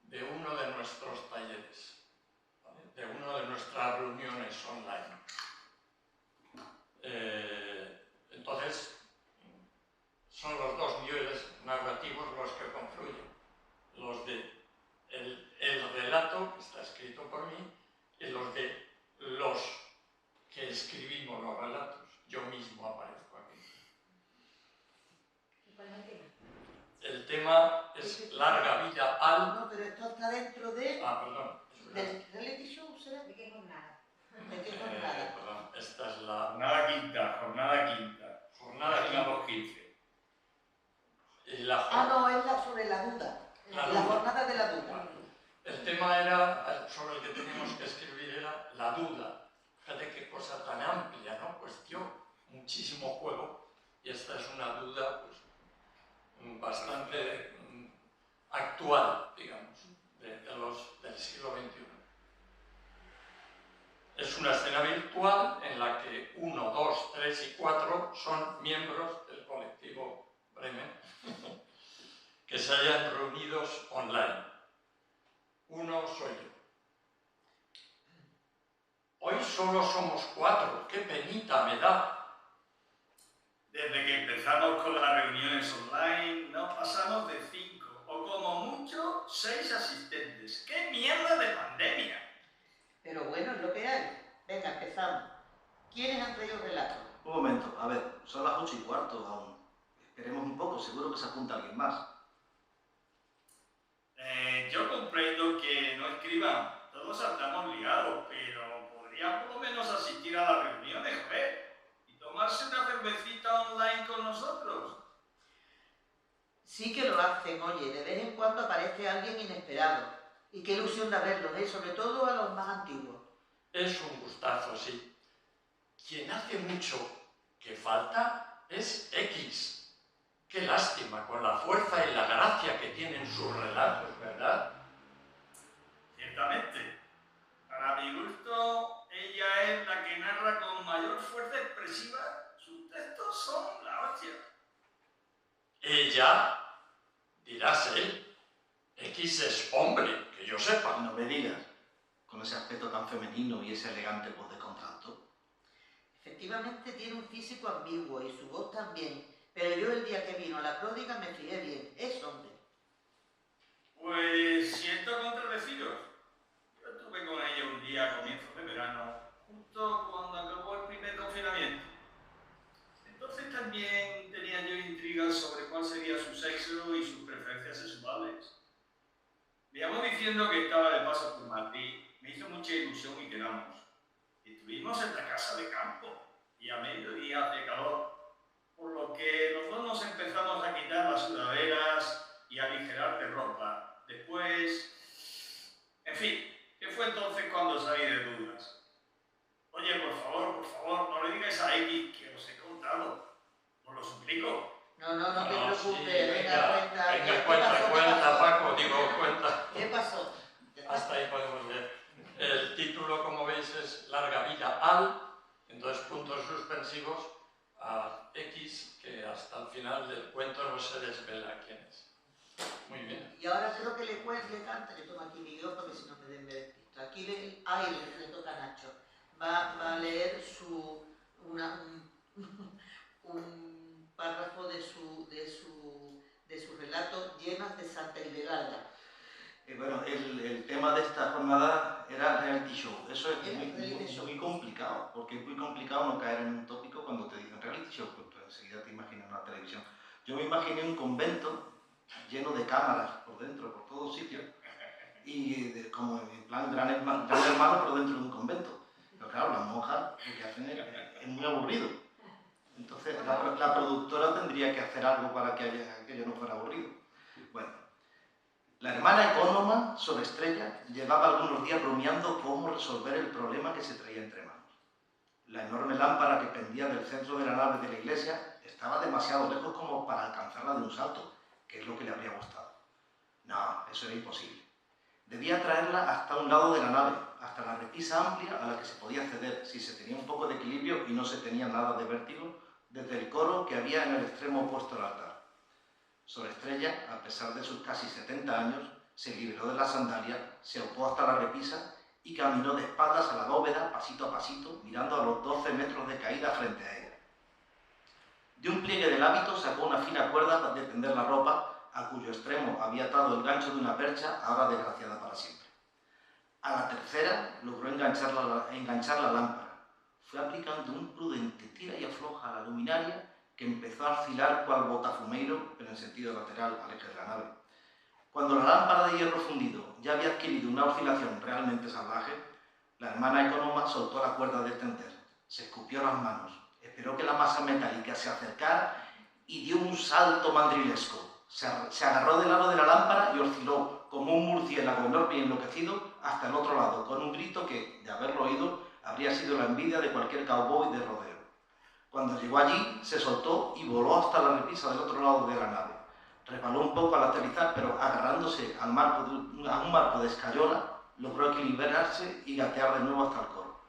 S6: de uno de nuestros talleres, ¿vale? De una de nuestras reuniones online. Entonces, son los dos niveles narrativos los que confluyen. Los de el relato, que está escrito por mí, y los de los que escribimos los relatos. Yo mismo aparezco aquí.
S1: ¿Y cuál es el tema?
S6: El tema es larga vida al...
S2: No, pero esto está dentro de...
S6: perdón.
S2: ¿Del reality show será?
S1: ¿De qué jornada?
S2: ¿De qué jornada?
S6: Perdón, esta es la
S4: Jornada quinta.
S6: jornada
S4: Página 215.
S6: y la
S2: Ah, no, es sobre la duda. La jornada de la duda.
S6: El tema era muchísimo juego y esta es una duda pues, bastante actual, digamos, del siglo XXI. Es una escena virtual en la que 1, 2, 3 y 4 son miembros del colectivo Bremen que se hayan reunidos online. Uno soy yo. Hoy solo somos 4, qué penita me da.
S4: Desde que empezamos con las reuniones online, no pasamos de 5, o como mucho, 6 asistentes. ¡Qué mierda de pandemia!
S2: Pero bueno, es lo que hay. Venga, empezamos. ¿Quiénes han traído relatos?
S5: Un momento, a ver, son las 8:15 aún. Esperemos un poco, seguro que se apunta alguien más.
S4: Yo comprendo que no escriban, todos andamos liados, pero podrían por lo menos asistir a las reuniones, joder, y tomarse una cervecita online con nosotros.
S2: Sí que lo hacen, oye, de vez en cuando aparece alguien inesperado. Y qué ilusión de verlos, sobre todo a los más antiguos.
S6: Es un gustazo, sí. Quien hace mucho que falta es X. Qué lástima, con la fuerza y la gracia que tienen sus relatos, ¿verdad?
S4: Ciertamente. Para mi gusto, ella es la que narra con mayor fuerza expresiva. Sus textos son la hostia.
S6: Ella, dirás él. X es hombre, que yo sepa.
S5: No me digas, con ese aspecto tan femenino y ese elegante voz de contralto.
S2: Efectivamente tiene un físico ambiguo y su voz también, pero yo el día que vino a la pródiga me fijé bien, es hombre.
S4: Pues siento contradeciros. Yo estuve con ella un día a comienzos de verano, justo cuando acabó el primer confinamiento. Entonces también tenía yo intrigas sobre cuál sería su sexo y sus preferencias sexuales. Me llamó diciendo que estaba de paso por Madrid, me hizo mucha ilusión y quedamos. Estuvimos en la casa de campo y a mediodía hace calor, por lo que los dos nos empezamos a quitar las sudaderas y a aligerar de ropa. Después... En fin, ¿qué fue entonces cuando salí de dudas? Oye, por favor, no le digáis a X que os he contado. Os lo suplico.
S2: No te preocupes,
S6: Sí,
S2: venga,
S6: cuenta, Paco, cuenta.
S2: ¿Qué pasó?
S6: Hasta ahí podemos leer. El título, como veis, es Larga vida al, en 2 puntos suspensivos, a X, que hasta el final del cuento no se desvela quién es. Muy bien.
S2: Y ahora creo que le canta, le toma aquí mi guión porque si no me despisto. Aquí le toca a Nacho. Va a leer un párrafo de su relato Llenas de Santa Hildegarda.
S5: Bueno, el tema de esta jornada era el reality show. Eso es muy complicado, porque es muy complicado no caer en un tópico cuando te dicen reality show, pues tú enseguida te imaginas una televisión. Yo me imaginé un convento lleno de cámaras por dentro, por todos sitios, y como en plan gran hermano, pero dentro de un convento. Pero claro, las monjas lo que hacen es muy aburrido. Entonces la productora tendría que hacer algo para que aquello no fuera aburrido. Bueno, la hermana ecónoma, Sor Estrella, llevaba algunos días rumiando cómo resolver el problema que se traía entre manos. La enorme lámpara que pendía del centro de la nave de la iglesia estaba demasiado lejos como para alcanzarla de un salto, que es lo que le habría gustado. No, eso era imposible. Debía traerla hasta un lado de la nave, hasta la repisa amplia a la que se podía acceder si se tenía un poco de equilibrio y no se tenía nada de vértigo, desde el coro que había en el extremo opuesto al altar. Sor Estrella, a pesar de sus casi 70 años, se liberó de la sandalia, se opó hasta la repisa y caminó de espaldas a la bóveda, pasito a pasito, mirando a los 12 metros de caída frente a ella. De un pliegue del hábito sacó una fina cuerda de tender la ropa, a cuyo extremo había atado el gancho de una percha, ahora desgraciada para siempre. A la tercera logró enganchar la lámpara. Fue aplicando un prudente tira y afloja a la luminaria que empezó a oscilar cual botafumeiro, pero en sentido lateral al eje de la nave. Cuando la lámpara de hierro fundido ya había adquirido una oscilación realmente salvaje, la hermana ecónoma soltó la cuerda de tender, se escupió las manos, esperó que la masa metálica se acercara y dio un salto mandrilesco. Se agarró del aro de la lámpara y osciló como un murciélago enorme y enloquecido hasta el otro lado, con un grito que, de haberlo oído, habría sido la envidia de cualquier cowboy de rodeo. Cuando llegó allí, se soltó y voló hasta la repisa del otro lado de la nave. Resbaló un poco al aterrizar, pero agarrándose a un marco de escayola, logró equilibrarse y gatear de nuevo hasta el coro.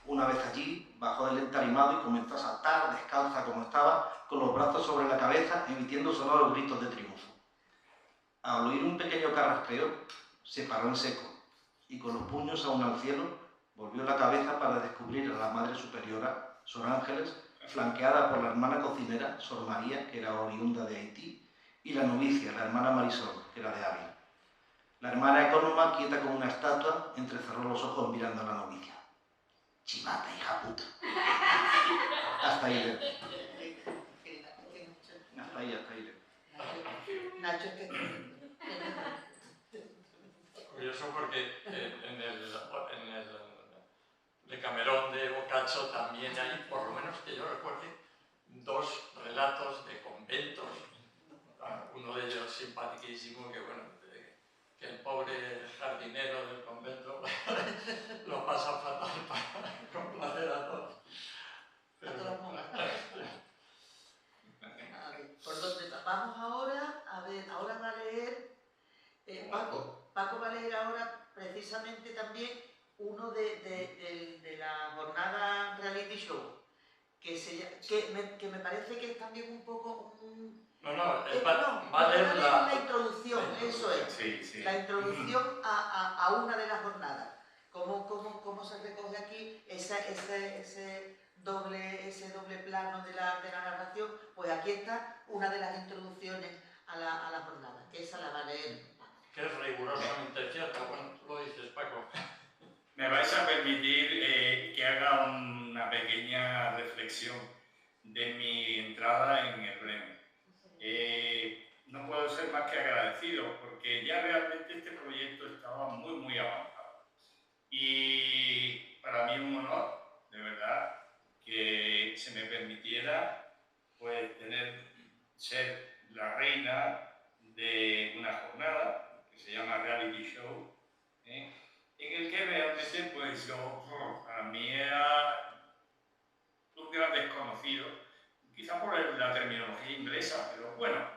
S5: Una vez allí, bajó del entarimado y comenzó a saltar, descalza como estaba, con los brazos sobre la cabeza, emitiendo sonoros gritos de triunfo. Al oír un pequeño carraspeo, se paró en seco y con los puños aún al cielo, volvió la cabeza para descubrir a la Madre Superiora, Sor Ángeles, flanqueada por la hermana cocinera, Sor María, que era oriunda de Haití, y la novicia, la hermana Marisol, que era de Ávila. La hermana ecónoma, quieta como una estatua, entrecerró los ojos mirando a la novicia. Chivata, hija puta. Hasta ahí. Hasta ahí.
S2: Nacho, es que...
S6: Curioso porque en el Decamerón de Boccaccio también hay, por lo menos que yo recuerde, 2 relatos de conventos. Uno de ellos simpaticísimo, que bueno, que el pobre jardinero del convento lo pasa fatal para complacer a todos.
S2: A todas monjas. ¿Por dónde vamos ahora? A ver, ahora va a leer Paco. Paco va a leer ahora precisamente también uno de la jornada reality show, que me parece que es también un poco un...
S6: va a leer
S2: la introducción, eso es.
S4: Sí.
S2: La introducción a una de las jornadas. ¿Cómo se recoge aquí ese doble plano de la narración? Pues aquí está una de las introducciones a la jornada, que esa la va a leer.
S6: Que es rigurosamente cierto. Bueno, tú lo dices, Paco.
S4: Me vais a permitir que haga una pequeña reflexión de mi entrada en el Bremen. No puedo ser más que agradecido porque ya realmente este proyecto estaba muy avanzado. Y para mí un honor, de verdad, que se me permitiera pues, ser la reina de una jornada que se llama Reality Show, en el que realmente pues yo, para mí era un gran desconocido, quizá por la terminología inglesa, pero bueno,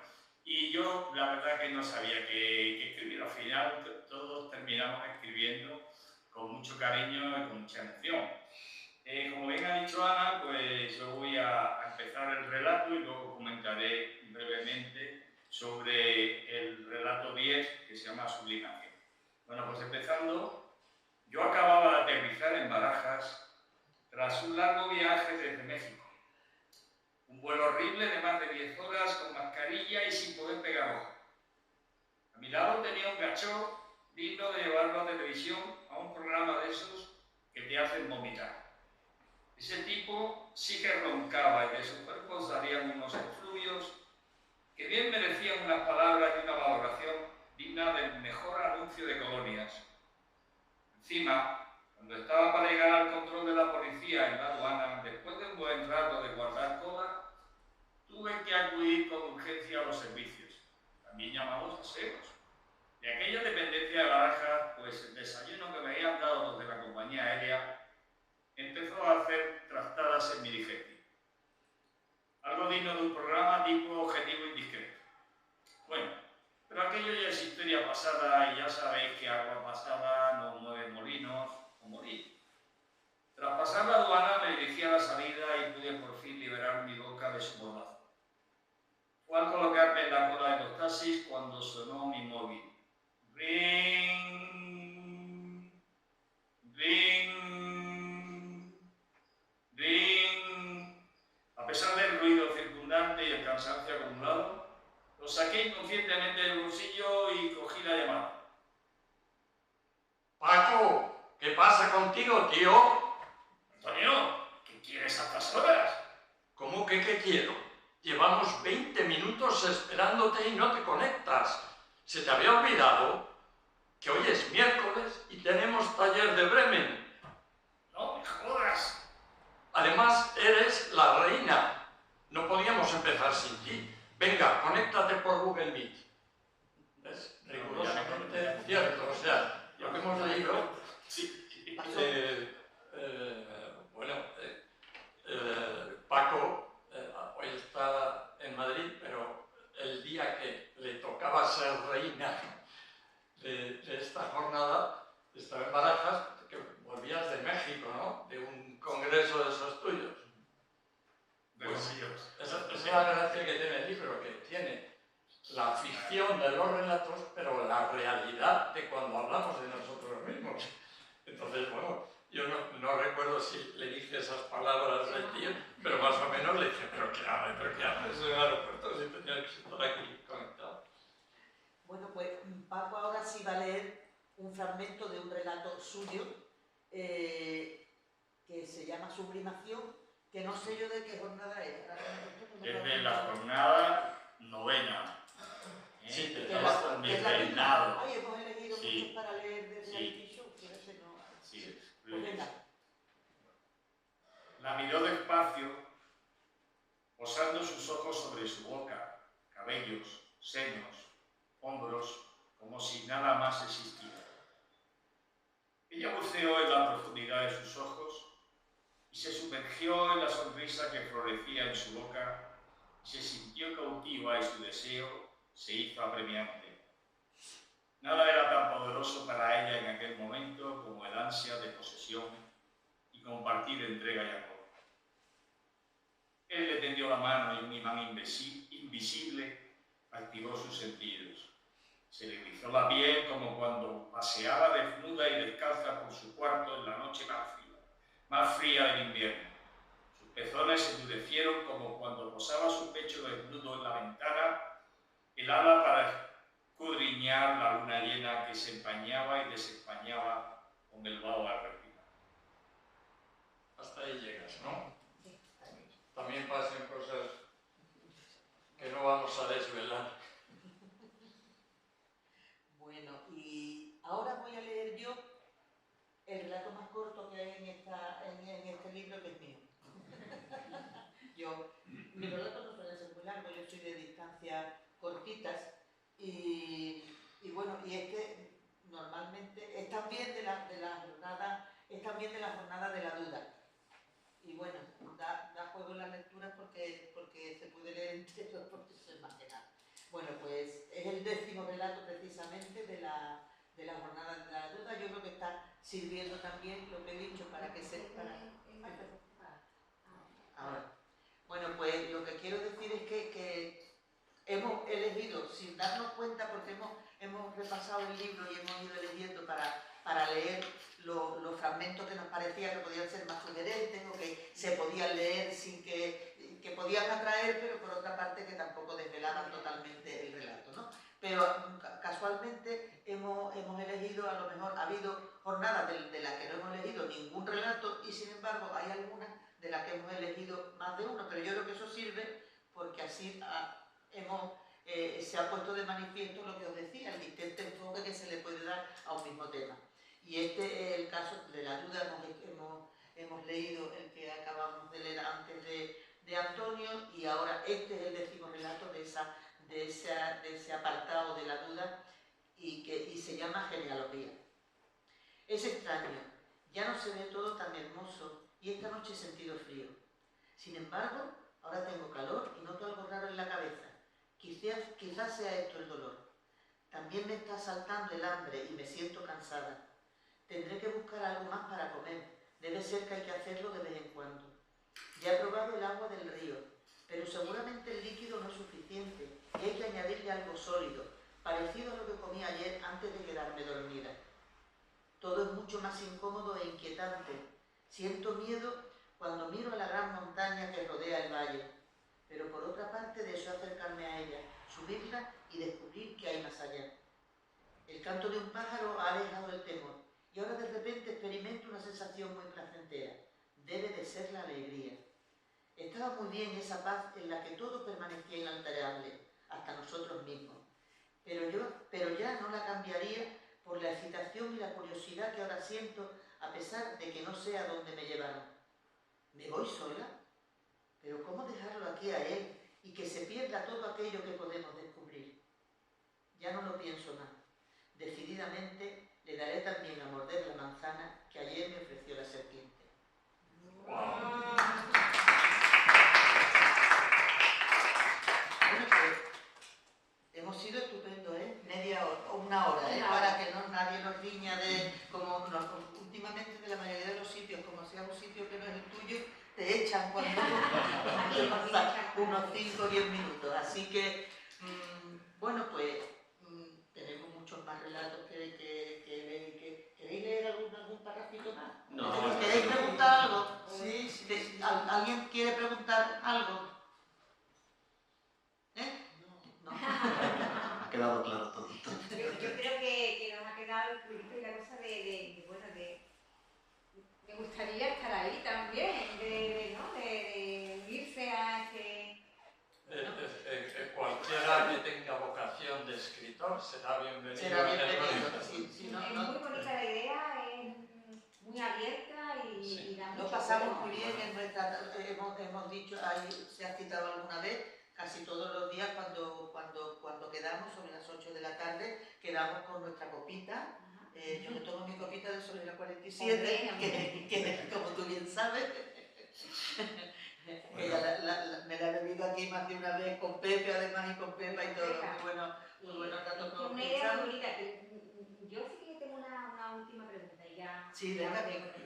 S4: y yo la verdad que no sabía qué escribir. Al final todos terminamos escribiendo con mucho cariño y con mucha emoción. Como bien ha dicho Ana, pues yo voy a empezar el relato y luego comentaré brevemente sobre el relato 10 que se llama Sublimación. Bueno, pues empezando, yo acababa de aterrizar en Barajas tras un largo viaje desde México. Un vuelo horrible de más de 10 horas con mascarilla y sin poder pegar ojo. A mi lado tenía un cachorro digno de llevarlo a televisión a un programa de esos que te hacen vomitar. Ese tipo sí que roncaba y de su cuerpo salían unos efluvios que bien merecían unas palabras y una valoración digna del mejor anuncio de colonias. Encima, cuando estaba para llegar al control de la policía en la aduana, después de un buen rato de guardar cola, tuve que acudir con urgencia a los servicios, también llamados aseos. De aquella dependencia de Barajas, pues el desayuno que me habían dado los de la compañía aérea empezó a hacer trastadas en mi digestivo. Algo digno de un programa tipo Objetivo Indiscreto. Bueno, pero aquello ya es historia pasada y ya sabéis que agua pasada no mueve molinos o morir. Tras pasar la aduana me dirigí a la salida y pude por fin liberar mi boca de su mordazo. Fue al colocarme en la cola de los taxis cuando sonó mi móvil. Ring, ring, ring. A pesar del ruido circundante y el cansancio acumulado, lo saqué inconscientemente del bolsillo y cogí la llamada.
S6: Paco, ¿qué pasa contigo, tío?
S4: Antonio, ¿qué quieres a estas horas?
S6: ¿Cómo que qué quiero? Llevamos 20 minutos esperándote y no te conectas. ¿Se te había olvidado que hoy es miércoles y tenemos taller de Bremen?
S4: No me jodas.
S6: Además, eres la reina. No podíamos empezar sin ti. Venga, conéctate por Google Meet. Es rigurosamente cierto. O sea, lo que hemos leído... Paco hoy está en Madrid, pero el día que le tocaba ser reina de esta jornada, estaba en Barajas, que volvías de México, ¿no? De un congreso de esos tuyos. Pues, esa es la gracia que tiene el libro, que tiene la ficción de los relatos, pero la realidad de cuando hablamos de nosotros mismos. Entonces, bueno, yo no recuerdo si le dije esas palabras al tío, pero más o menos le dije, ¿pero qué haces en el aeropuerto si tenía que estar aquí conectado?
S2: Bueno, pues Paco ahora sí va a leer un fragmento de un relato suyo que se llama Sublimación, que no sé yo de qué jornada es.
S4: Es de la jornada 9ª.
S6: Sí,
S4: de
S2: es la
S4: reinado.
S2: Ay, hemos elegido
S4: Sí.
S2: muchos para leer de
S4: Sí.
S2: reality show, pero ese no.
S4: Sí.
S2: Pues venga.
S4: La miró despacio, posando sus ojos sobre su boca, cabellos, senos, hombros, como si nada más existiera. Ella buceó en la profundidad de sus ojos y se sumergió en la sonrisa que florecía en su boca y se sintió cautiva y su deseo se hizo apremiante. Nada era tan poderoso para ella en aquel momento como el ansia de posesión y compartir entrega y amor. Él le tendió la mano y un imán invisible activó sus sentidos. Se le erizó la piel como cuando paseaba desnuda y descalza por su cuarto en la noche más fría del invierno. Sus pezones se endurecieron como cuando posaba su pecho desnudo en la ventana, helada para escudriñar la luna llena que se empañaba y desempañaba con el vaho al respirar.
S6: Hasta ahí llegas, ¿no? También pasan cosas que no vamos a desvelar.
S2: Bueno, y ahora voy a leer yo el relato más corto que hay en este libro, que es mío. Mis relatos no suelen ser muy largos, yo soy de distancias cortitas y bueno, y este normalmente es también de la jornada de la duda. Y bueno, da juego en las lecturas porque se puede leer entero, porque eso es más que nada. Bueno, pues es el 10º relato precisamente de la jornada de la duda. Yo creo que está sirviendo también lo que he dicho para que se... Ahora. Bueno, pues lo que quiero decir es que hemos elegido, sin darnos cuenta, porque hemos repasado el libro y hemos ido eligiendo para leer los fragmentos que nos parecía que podían ser más sugerentes o que se podían leer sin que podían atraer, pero por otra parte que tampoco desvelaban totalmente el relato, ¿no? Pero casualmente hemos elegido, a lo mejor ha habido jornadas de las que no hemos elegido ningún relato y sin embargo hay algunas de las que hemos elegido más de uno, pero yo creo que eso sirve porque así se ha puesto de manifiesto lo que os decía, el distinto enfoque que se le puede dar a un mismo tema. Y este es el caso de la duda. Hemos leído el que acabamos de leer antes de Antonio y ahora este es el 10º relato de ese apartado de la duda y se llama Genealogía. Es extraño, ya no se ve todo tan hermoso y esta noche he sentido frío. Sin embargo, ahora tengo calor y noto algo raro en la cabeza. Quizás sea esto el dolor. También me está asaltando el hambre y me siento cansada. Tendré que buscar algo más para comer. Debe ser que hay que hacerlo de vez en cuando. Ya he probado el agua del río, pero seguramente el líquido no es suficiente y hay que añadirle algo sólido, parecido a lo que comí ayer antes de quedarme dormida. Todo es mucho más incómodo e inquietante. Siento miedo cuando miro a la gran montaña que rodea el valle, pero por otra parte deseo acercarme a ella, subirla y descubrir qué hay más allá. El canto de un pájaro ha alejado el temor y ahora de repente experimento una sensación muy placentera. Debe de ser la alegría. Estaba muy bien esa paz en la que todo permanecía inalterable, hasta nosotros mismos. Pero ya no la cambiaría por la excitación y la curiosidad que ahora siento, a pesar de que no sé a dónde me llevaron. ¿Me voy sola? Pero ¿cómo dejarlo aquí a él y que se pierda todo aquello que podemos descubrir? Ya no lo pienso más. Decididamente le daré también a morder la manzana que ayer me ofreció la serpiente.
S6: Wow.
S2: hemos sido estupendos, ¿eh? Media hora, o una hora, ¿eh? Para que nadie nos riña de, como últimamente de la mayoría de los sitios, como sea un sitio que no es el tuyo, te echan cuando pasan unos 5 o 10 minutos. Así que, bueno, pues tenemos muchos más relatos que leer. ¿Queréis leer algún parrafito más?
S5: No.
S2: ¿Queréis preguntar algo? Sí. ¿Alguien quiere preguntar algo? No.
S5: Ha quedado claro todo.
S1: Yo creo que nos ha quedado el purito y la cosa me gustaría estar ahí también, de unirse a este...
S6: Cualquiera que tenga vocación de escritor será bienvenido.
S2: Sí,
S1: Es muy bonita la idea, es muy abierta y da mucho
S2: lo pasamos
S1: juego.
S2: muy bien en nuestra... Hemos dicho, ahí se ha citado alguna vez, casi todos los días cuando quedamos sobre las 8 de la tarde, quedamos con nuestra copita. Yo me tomo mi copita de Solera 47, que como tú bien sabes, me la he bebido aquí más de una vez con Pepe, además, y con Pepa y todo. Muy buenos datos que
S1: Una idea muy bonita. Yo sí que tengo una última pregunta y ya...
S2: Sí,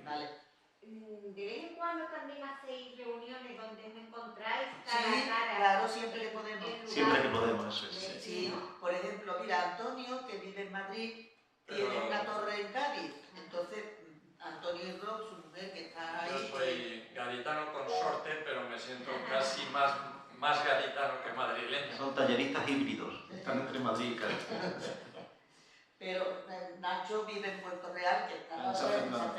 S2: vale.
S1: ¿De vez en cuando también hacéis reuniones donde os encontráis
S2: Sí,
S1: cara?
S2: claro, siempre que podemos.
S5: Siempre que podemos, eso es.
S2: Sí, por ejemplo, mira, Antonio, que vive en Madrid, tiene una torre en Cádiz. Entonces, Antonio y Rob, su mujer, que está ahí...
S6: Yo soy gaditano consorte, pero me siento casi más gaditano que madrileño.
S5: Son talleristas híbridos, están entre Madrid y Cádiz.
S2: Pero Nacho vive en Puerto Real, que está
S5: en San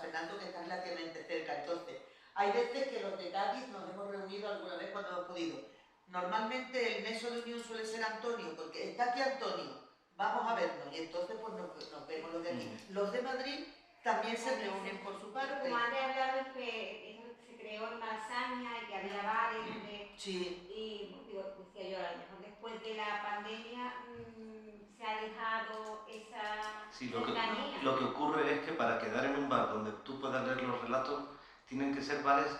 S2: Fernando, que está relativamente cerca. Entonces, hay veces que los de Cádiz nos hemos reunido alguna vez cuando hemos podido. Normalmente el nexo de unión suele ser Antonio, porque está aquí Antonio, vamos a vernos, y entonces pues nos vemos los de aquí. Los de Madrid también se reúnen por su parte.
S1: Como antes hablabas que se creó en Malasaña y que había bares donde...
S2: Sí.
S1: Y decía yo, a lo mejor después de la pandemia se ha dejado esa cercanía.
S5: Lo que ocurre es que para quedar en un bar donde tú puedas leer los relatos, tienen que ser bares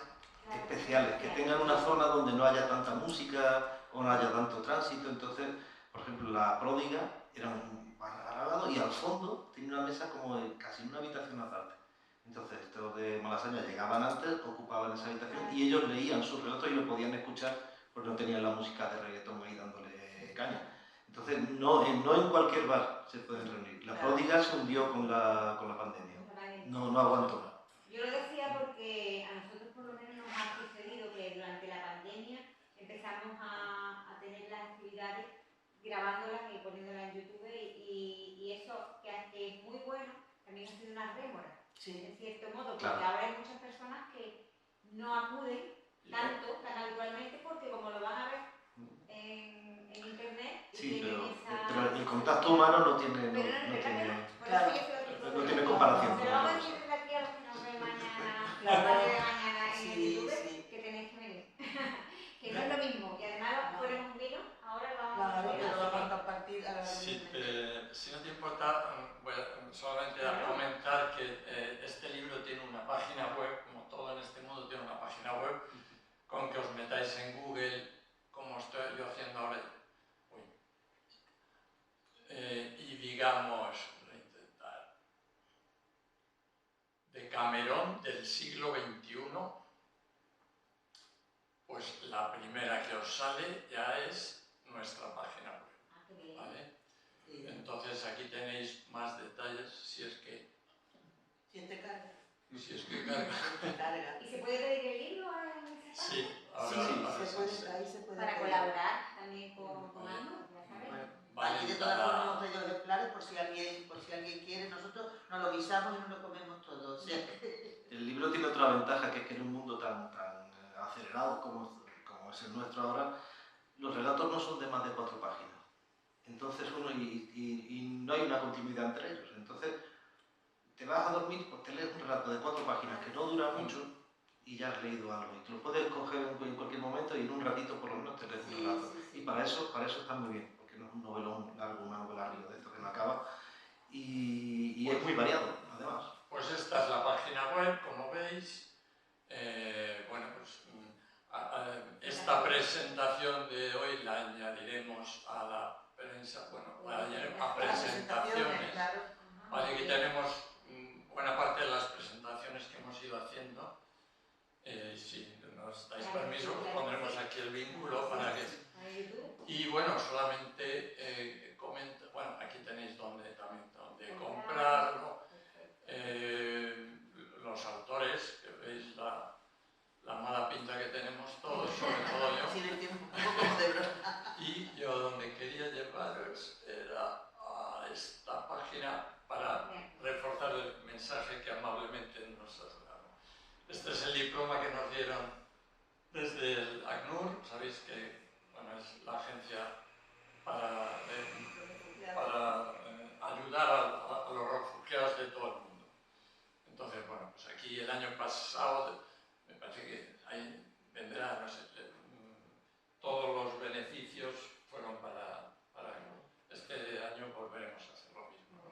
S5: especiales, que tengan una zona donde no haya tanta música o no haya tanto tránsito. Entonces, por ejemplo, La Pródiga era un bar al lado y al fondo tenía una mesa como casi en una habitación aparte. Entonces, estos de Malasaña llegaban antes, ocupaban esa habitación y ellos leían sus relatos y lo podían escuchar porque no tenían la música de reggaetón ahí dándole caña. Entonces, no en cualquier bar se pueden reunir. La Pródiga se hundió con la pandemia. No aguantó.
S1: Yo lo decía porque a nosotros por lo menos nos ha sucedido que durante la pandemia empezamos a tener las actividades grabándolas y poniéndolas en YouTube y eso que es muy bueno, también ha sido una rémora, en cierto modo, porque ahora hay muchas personas que no acuden tan habitualmente porque como lo van a ver en internet,
S5: sí,
S1: esa...
S5: pero el contacto humano no tiene comparación.
S1: Pero vamos a decir desde aquí a los que nos ven mañana, en el YouTube, que tenéis que venir. Que no es lo mismo, y además ponemos un vino, ahora lo vamos a
S2: compartir.
S6: Si no te importa, voy solamente a comentar que este libro tiene una página web, como todo en este mundo tiene una página web, con que os metáis en Google, como estoy yo haciendo ahora, y digamos, intentar, de Camerón del siglo XXI, pues la primera que os sale ya es nuestra página web, ¿vale? Entonces aquí tenéis más detalles si es que carga.
S1: ¿Y se puede pedir el libro en esa página?
S6: Sí,
S2: ahí se puede.
S1: Para colaborar también con Ana, ya sabes.
S2: Aquí de todas formas hemos traído ejemplares por si alguien quiere. Nosotros nos lo guisamos y nos lo comemos todo. O sea.
S5: El libro tiene otra ventaja, que es que en un mundo tan acelerado como es el nuestro ahora, los relatos no son de más de 4 páginas. Entonces y no hay una continuidad entre ellos. Entonces te vas a dormir, pues te lees un relato de 4 páginas que no dura mucho y ya has leído algo. Y te lo puedes coger en cualquier momento y en un ratito por lo menos te lees un relato. Y para eso está muy bien, porque no es un novelón largo, una novela arriba de esto que no acaba. Y es muy variado, además.
S6: Pues esta es la página web, como veis. Bueno, pues esta presentación de hoy la añadiremos a la prensa, bueno,
S1: Bueno,
S6: a presentaciones.
S2: claro.
S6: Vale, aquí tenemos buena parte de las presentaciones que hemos ido haciendo. Si nos dais permiso, pues pondremos aquí el vínculo para que... Y bueno, solamente comento, bueno, aquí tenéis donde comprarlo, los autores, que veis la mala pinta que tenemos todos, sobre todo yo.
S2: Sí, le entiendo un poco como de broma.
S6: Y yo donde quería llevaros era a esta página para reforzar el mensaje que amablemente nos has dado. Este es el diploma que nos dieron desde el ACNUR, sabéis que bueno, es la agencia para ayudar a los refugiados de todo el mundo. Entonces, bueno, pues aquí el año pasado, me parece que ahí vendrá, no sé, todos los beneficios fueron para este año volveremos a hacer lo mismo, ¿no?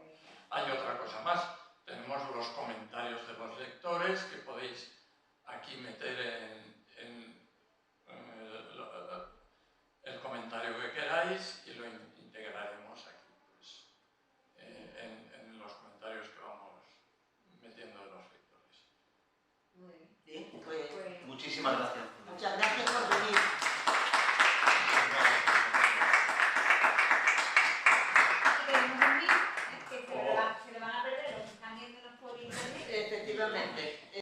S6: Hay otra cosa más, tenemos los comentarios de los lectores que podéis aquí meter el comentario que queráis y lo integraremos aquí pues, en los comentarios que vamos metiendo de los lectores.
S1: Muy bien.
S2: Bien, pues
S1: Pues,
S5: Muchísimas gracias.